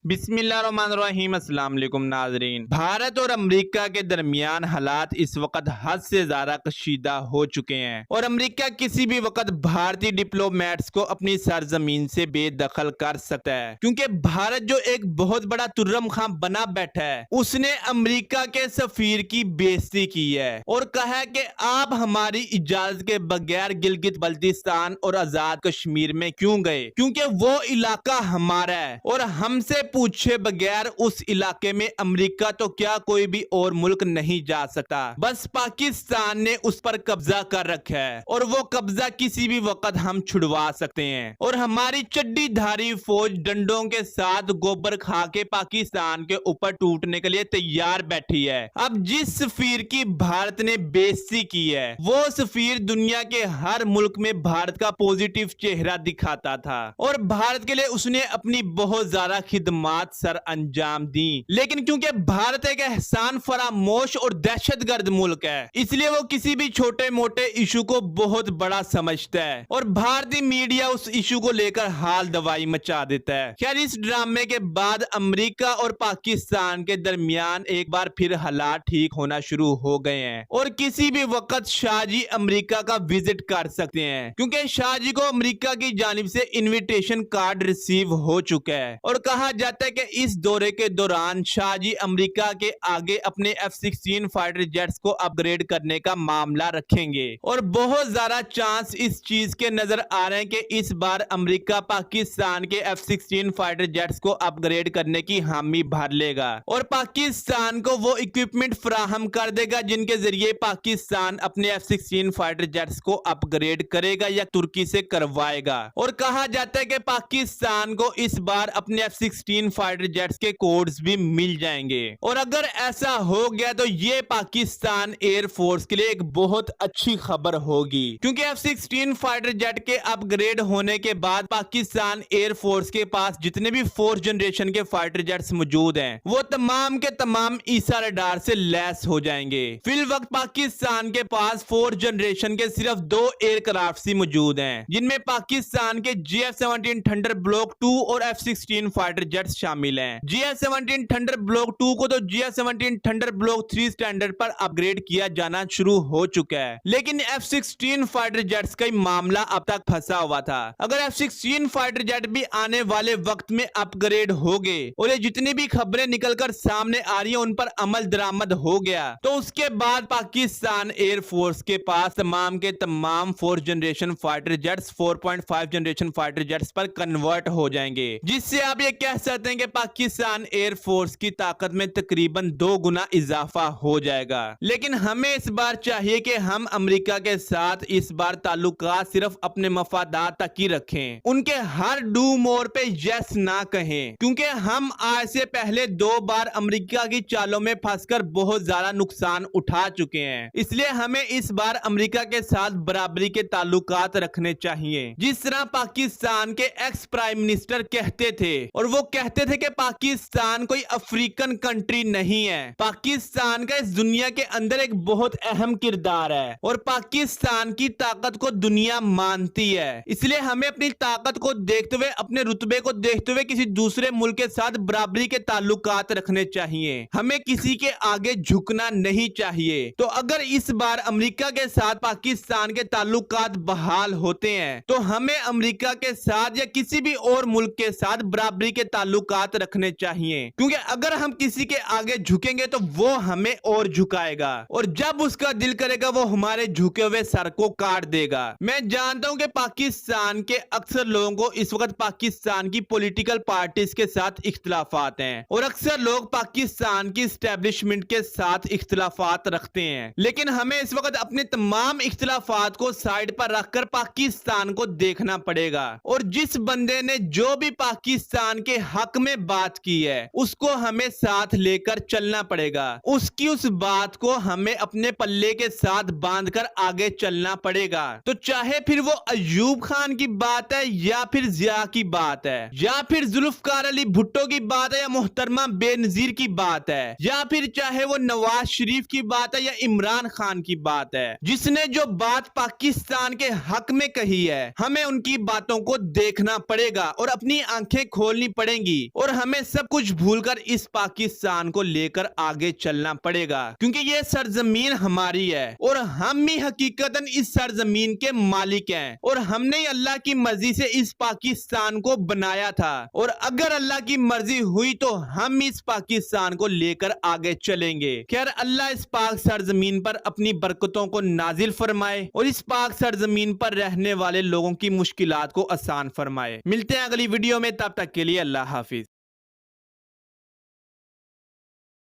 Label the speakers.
Speaker 1: بسم اللہ الرحمن الرحیم۔ السلام علیکم ناظرین۔ بھارت اور امریکہ کے درمیان حالات اس وقت حد سے زیادہ کشیدہ ہو چکے ہیں اور امریکہ کسی بھی وقت بھارتی ڈپلومیٹس کو اپنی سرزمین سے بے دخل کر سکتا ہے، کیونکہ بھارت جو ایک بہت بڑا ترم خاں بنا بیٹھا ہے، اس نے امریکہ کے سفیر کی بے عزتی کی ہے اور کہا ہے کہ آپ ہماری اجازت کے بغیر گلگت بلتستان اور آزاد کشمیر میں کیوں گئے، کیونکہ وہ علاقہ ہمارا ہے اور ہم سے پوچھے بغیر اس علاقے میں امریکہ تو کیا کوئی بھی اور ملک نہیں جا سکتا، بس پاکستان نے اس پر قبضہ کر رکھا ہے اور وہ قبضہ کسی بھی وقت ہم چھڑوا سکتے ہیں اور ہماری چڈی دھاری فوج ڈنڈوں کے ساتھ گوبر کھا کے پاکستان کے اوپر ٹوٹنے کے لیے تیار بیٹھی ہے۔ اب جس سفیر کی بھارت نے بے عزتی کی ہے، وہ سفیر دنیا کے ہر ملک میں بھارت کا پوزیٹیو چہرہ دکھاتا تھا اور بھارت کے لیے اس نے اپنی بہت زیادہ خدمات سر انجام دی، لیکن کیونکہ بھارت ایک احسان فراموش اور دہشت گرد ملک ہے، اس لیے وہ کسی بھی چھوٹے موٹے ایشو کو بہت بڑا سمجھتا ہے اور بھارتی میڈیا اس ایشو کو لے کر حال دوائی مچا دیتا ہے۔ خیر، اس ڈرامے کے بعد امریکہ اور پاکستان کے درمیان ایک بار پھر حالات ٹھیک ہونا شروع ہو گئے ہیں اور کسی بھی وقت شاہ جی امریکہ کا وزٹ کر سکتے ہیں، کیونکہ شاہ جی کو امریکہ کی جانب سے انویٹیشن کارڈ ریسیو ہو چکا ہے اور کہا جاتا ہے کہ اس دورے کے دوران شاہ جی امریکہ کے آگے اپنے F-16 فائٹر جیٹس کو اپ گریڈ کرنے کا معاملہ رکھیں گے اور بہت زیادہ چانس اس چیز کے نظر آ رہے ہیں کہ اس بار امریکہ پاکستان کے F-16 فائٹر جیٹس کو اپ گریڈ کرنے کی حامی بھر لے گا اور پاکستان کو وہ اکوپمنٹ فراہم کر دے گا جن کے ذریعے پاکستان اپنے F-16 فائٹر جیٹس کو اپ گریڈ کرے گا یا ترکی سے کروائے گا اور کہا جاتا ہے کہ پاکستان کو اس بار اپنے F-16 فائٹر جیٹس کے کوڈز بھی مل جائیں گے اور اگر ایسا ہو گیا تو یہ پاکستان ایئر فورس کے لیے ایک بہت اچھی خبر ہوگی، کیونکہ F-16 فائٹر جیٹ کے اپ گریڈ ہونے کے بعد پاکستان ایئر فورس کے پاس جتنے بھی 4 جنریشن کے فائٹر جیٹس موجود ہیں وہ تمام کے تمام ایسا ریڈار سے لیس ہو جائیں گے۔ فی الوقت پاکستان کے پاس 4 جنریشن کے صرف 2 ایئر کرافٹس ہی موجود ہیں، جن میں پاکستان کے GF-17 تھنڈر بلاک 2 اور F-16 فائٹر جیٹس شامل ہیں۔ GF-17 تھنڈر بلاک 2 کو تو GF-17 تھنڈر بلاک 3 سٹینڈرڈ پر اپ گریڈ کیا جانا شروع ہو چکا ہے، لیکن F-16 فائٹر جیٹس کا معاملہ اب تک پھنسا ہوا تھا۔ اگر F-16 فائٹر جیٹ بھی آنے والے وقت میں اپ گریڈ ہو گئے اور یہ جتنی بھی خبریں نکل کر سامنے آ رہی ہیں ان پر عمل درآمد ہو گیا تو اس کے بعد پاکستان ایئر فورس کے پاس تمام کے تمام 4 generation fighter jets 4.5 generation fighter jets پر کنورٹ ہو جائیں گے، جس سے آپ یہ کہہ سکتے ہیں کہ پاکستان ایئر فورس کی طاقت میں تقریباً 2 گنا اضافہ ہو جائے گا۔ لیکن ہمیں اس بار چاہیے کہ ہم امریکہ کے ساتھ اس بار تعلقات صرف اپنے مفادات تک ہی رکھیں، ان کے ہر ڈو مور پہ یس نہ کہیں، کیونکہ ہم آج سے پہلے 2 بار امریکہ کی چالوں میں پھنس کر بہت زیادہ نقصان اٹھا چکے ہیں، اس لیے ہمیں اس بار امریکہ کے ساتھ برابری کے تعلقات رکھنے چاہیے، جس طرح پاکستان کے ایکس پرائم منسٹر کہتے تھے، اور وہ کہتے تھے کہ پاکستان کوئی افریقن کنٹری نہیں ہے، پاکستان کا اس دنیا کے اندر ایک بہت اہم کردار ہے اور پاکستان کی طاقت کو دنیا مانتی ہے، اس لیے ہمیں اپنی طاقت کو دیکھتے ہوئے، اپنے رتبے کو دیکھتے ہوئے کسی دوسرے ملک کے ساتھ برابری کے تعلقات رکھنے چاہیے، ہمیں کسی کے آگے جھکنا نہیں چاہیے۔ تو اگر اس بار امریکہ کے ساتھ پاکستان کے تعلقات بحال ہوتے ہیں تو ہمیں امریکہ کے ساتھ یا کسی بھی اور ملک کے ساتھ برابری کے تعلقات رکھنے چاہیے، کیونکہ اگر ہم کسی کے آگے جھکیں گے تو وہ ہمیں اور جھکائے گا اور جب اس کا دل کرے گا وہ ہمارے جھکے ہوئے سر کو کاٹ دے گا۔ میں جانتا ہوں کہ پاکستان کے اکثر لوگوں کو اس وقت پاکستان کی پولیٹیکل پارٹیز کے ساتھ اختلافات ہیں اور اکثر لوگ پاکستان کی اسٹیبلشمنٹ کے ساتھ اختلافات رکھتے ہیں، لیکن ہمیں اس وقت اپنے تمام اختلافات کو سائیڈ پر رکھ کر پاکستان کو دیکھنا پڑے گا اور جس بندے نے جو بھی پاکستان کے حق میں بات کی ہے اس کو ہمیں ساتھ لے کر چلنا پڑے گا، اس کی اس بات کو ہمیں اپنے پلے کے ساتھ باندھ کر آگے چلنا پڑے گا۔ تو چاہے پھر وہ ایوب خان کی بات ہے یا پھر ضیاء کی بات ہے یا پھر ذوالفقار علی بھٹو کی بات ہے یا محترمہ بے نظیر کی بات ہے یا پھر چاہے وہ نواز شریف کی بات ہے یا عمران خان کی بات ہے، جس نے جو بات پاکستان کے حق میں کہی ہے ہمیں ان کی باتوں کو دیکھنا پڑے گا اور اپنی آنکھیں کھولنی پڑیں گی کی اور ہمیں سب کچھ بھول کر اس پاکستان کو لے کر آگے چلنا پڑے گا، کیونکہ یہ سرزمین ہماری ہے اور ہم ہی حقیقتاً اس سرزمین کے مالک ہیں، اور ہم نے اللہ کی مرضی سے اس پاکستان کو بنایا تھا، اور اگر اللہ کی مرضی ہوئی تو ہم اس پاکستان کو لے کر آگے چلیں گے۔ خیر اللہ اس پاک سرزمین پر اپنی برکتوں کو نازل فرمائے اور اس پاک سرزمین پر رہنے والے لوگوں کی مشکلات کو آسان فرمائے۔ ملتے ہیں اگلی ویڈیو میں، تب تک کے لیے اللہ حافظ۔